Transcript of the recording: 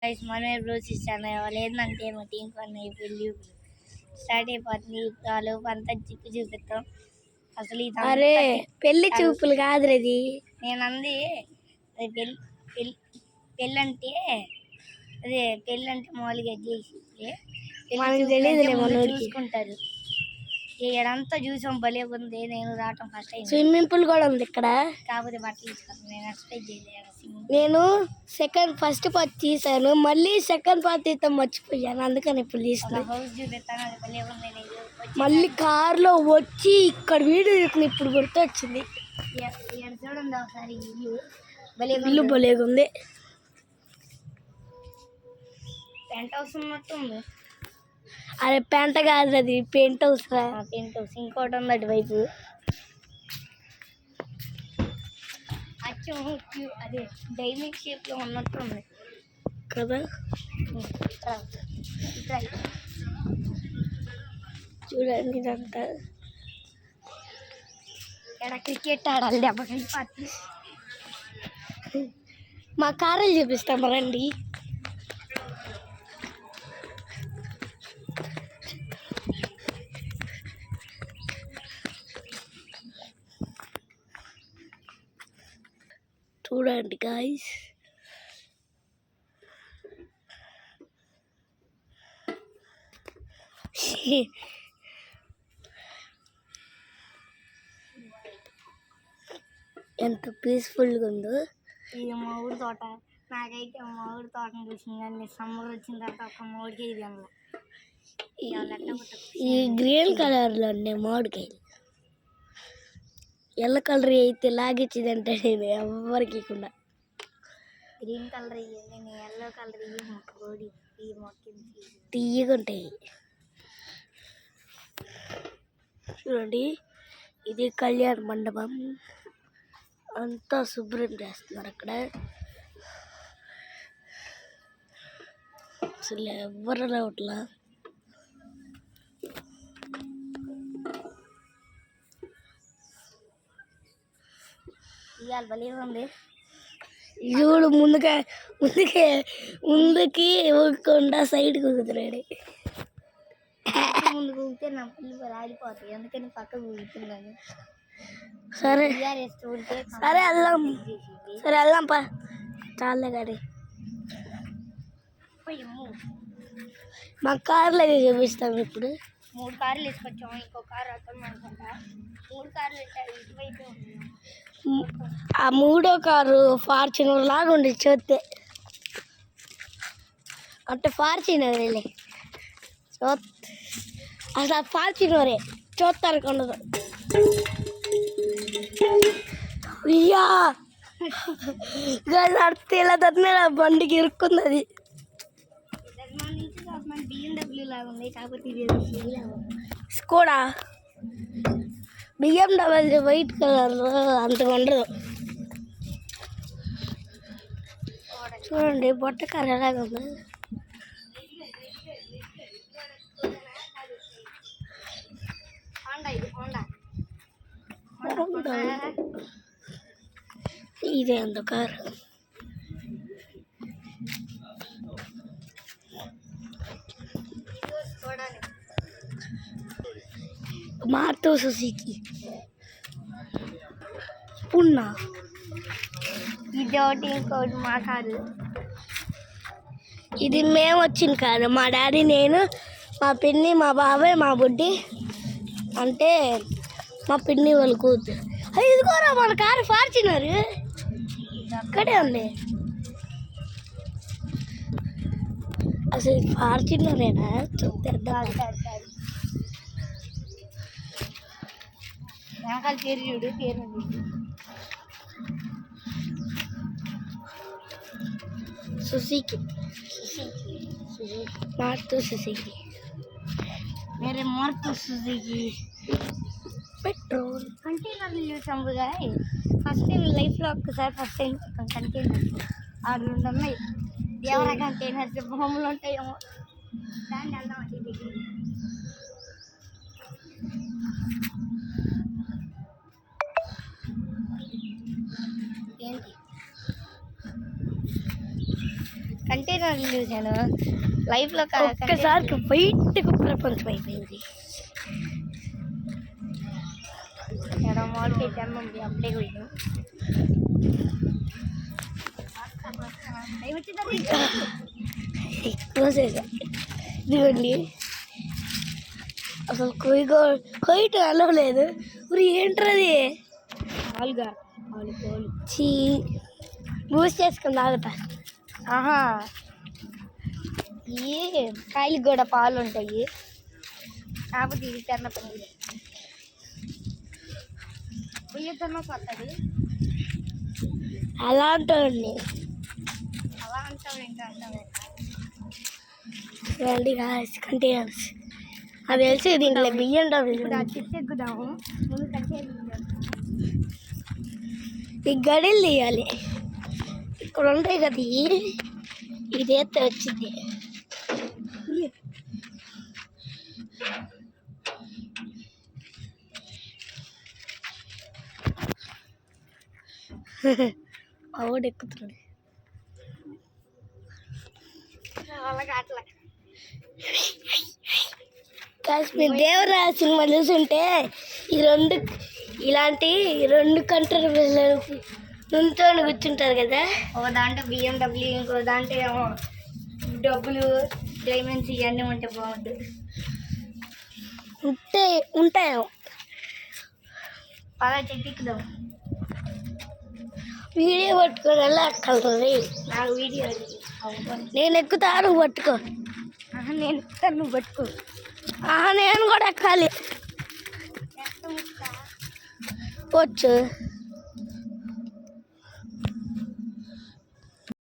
Guys మనమే ప్రోత్సహిస్తాను వాళ్ళు ఏంటంటే మా టీం పని పెళ్ళి స్టార్ట్ అయిపోతుంది వాళ్ళు అంతా చిక్కు చూపిస్తాం అసలు అరే పెళ్లి చూపులు కాదు అది నేను అంది అది పెళ్ళంటే అదే పెళ్ళంటే మామూలుగా చేసి చూసుకుంటారు ఇక్కడంతా చూసాం భలే ఉంది నేను రావటం ఫస్ట్ టైం స్విమ్మింగ్ పూల్ కూడా ఉంది ఇక్కడ కాకపోతే బట్టలు తీసుకున్నాను నేను ఎక్స్పెక్ట్ చేయలేదు నేను ఫస్ట్ పార్ట్ తీసాను మళ్ళీ సెకండ్ పార్ట్ అయితే మర్చిపోయాను అందుకని ఇప్పుడు తీసుకున్నాను హౌస్ చూపిస్తాను అది భలే ఉంది మళ్ళీ కార్లో వచ్చి ఇక్కడ వీడియో తీసుకుని ఇప్పుడు గుర్తొచ్చింది చూడండి ఒకసారి ఇల్లు భలేగా ఉంది పెంట్ హౌస్ ఉన్నట్టుంది అరే పెంట కాదు అది పెయింట్ హౌస్ పెయింట్ హౌస్ ఇంకోటి ఉంది అటువైపు అచ్చం అదే డైమండ్ షేప్ లో ఉన్నట్టుంది కదా చూడండి ఇదంతా ఇక్కడ క్రికెట్ ఆడాలి దెబ్బకి పట్టి మా కారులు చూపిస్తాం రండి చూడండి గాయ్స్ ఎంత పీస్ఫుల్గా ఉందో ఇది మా ఊరి తోట నాకైతే మా ఊరి తోటను చూసింది కానీ సమ్మర్ వచ్చిన తర్వాత ఒక మామిడికాయ ఇది ఈ గ్రీన్ కలర్లో ఉన్నాయి మామిడికాయలు ఎల్లో కలర్ అయితే లాగిచ్చిందంటే నేను ఎవరికి ఇవ్వకుండా గ్రీన్ కలర్ ఇవ్వండి నేను ఎల్లో కలర్ ఇవి మొక్కడి ఈ మొక్క తీయగా ఉంటాయి చూడండి ఇది కళ్యాణ మండపం అంతా శుభ్రం చేస్తున్నారు అక్కడ అసలు ఎవరు రావట్లా ఇవాళ భలే ఉంది చూడు ముందుకి ఊగకుండా సైడ్కి ఊగుతున్నాడు ముందుకు ఊగితే నా పిల్లలు రాలిపోతాయి అందుకని పక్కకు ఊగుతున్నాను సరే సరే వెళ్దాం పా చాలే గాడి మా కార్లు అయితే చూపిస్తాం ఇప్పుడు 3 కార్లు వేసుకొచ్చాము ఇంకో కారు అర్థం అనుకుంటా 3 కార్లు పెట్టారు ఇటువైపు ఆ మూడో కారు ఫార్చునర్ లాగా ఉండి చూస్తే అంటే ఫార్చునర్ అసలు ఫార్చునరే చూస్తానికి ఉండదు అయ్యా నడితే ఇలా తట్టిన బండికి ఇరుక్కుంది అది బిఎండబ్ల్యూ లాగా ఉంది కాకపోతే ఇది స్కోడా బిఎండబ్ల్యూ వైట్ కలర్ అంతగా ఉండదు చూడండి బొట్ట కర్ర ఎలాగా ఉంది ఇదే అంత కారు మారుతో సుజుకి పున్నా ఇది ఒకటి ఇంకోటి మా కారు ఇది మేము వచ్చిన కారు మా డాడీ నేను మా పిన్ని మా బాబాయ్ మా బుడ్డి అంటే మా పిన్ని వాళ్ళ కూతురు ఇదిగోరా మన కారు ఫార్చునర్ అక్కడే ఉంది అసలు ఫార్చునరేనా చూద్దాం వెనకాల పేరు చూడు పేరు సుజుకి మారుతో సుజుకి मेरे मारुति सुजुकी పెట్రోల్ కంటైనర్లు చూసాముగా ఫస్ట్ టైం లైఫ్లో ఒక్కసారి ఫస్ట్ టైం కంటైనర్ 6 ఉన్నాయి ఎవరా కంటైనర్స్ భూములు ఉంటాయేమో దాన్ని వెళ్దాం ఏంటి కంటైనర్లు చూశాను లైఫ్లో. ఒక్కసారి బయటకు ప్రపంచం అయిపోయింది. మామిడికాయ తెమ్మంది అప్పుడే పోయాను. ఇదిగోండి అసలు కొయ్యటం అలవలేదు. ఊరి ఏంటది పాలుగా చీ బూస్ట్ చేసుకుని తాగుతా. ఆహా ఈ కాయలకు కూడా పాలు ఉంటాయి కాకపోతే ఇది తెన్న పని ఉయ్యతన్న పడుతుంది. అలా ఉంటుంది. అలా అంటావు ఏంటో అంటావు. రండి కంటైనర్స్ అది తెలిసి దీంట్లో బియ్యం ఇప్పుడు ఆ చిప్స్ ఎక్కుదాము. ముందు కంటైనర్ ఈ గడిలు తీయాలి. ఇక్కడ ఉంటాయి కదా ఇది ఎత్తే వచ్చింది. ఆవిడ ఎక్కుతుంది. అలాగా అట్లా కాశ్మీర్ దేవరా సినిమా చూసుంటే ఇలాంటి రెండు కంట్రీలు నుంచొని కూర్చుంటారు కదా. ఒక దాంట్లో BMW, ఇంకో దాంట్లో ఏమో డబ్బులు డైమండ్స్ ఇవన్నీ ఉంటే బాగుంటుంది. ఉంటాయి. అలా చెట్టుకుదాం. వీడియో పట్టుకొని ఎలా ఎక్కగలరు? నాకు వీడియో నేను ఎక్కుతా, నువ్వు పట్టుకో. నేను ఎక్కుతాను, నువ్వు పట్టుకో. నేను కూడా ఎక్కాలి. వచ్చు.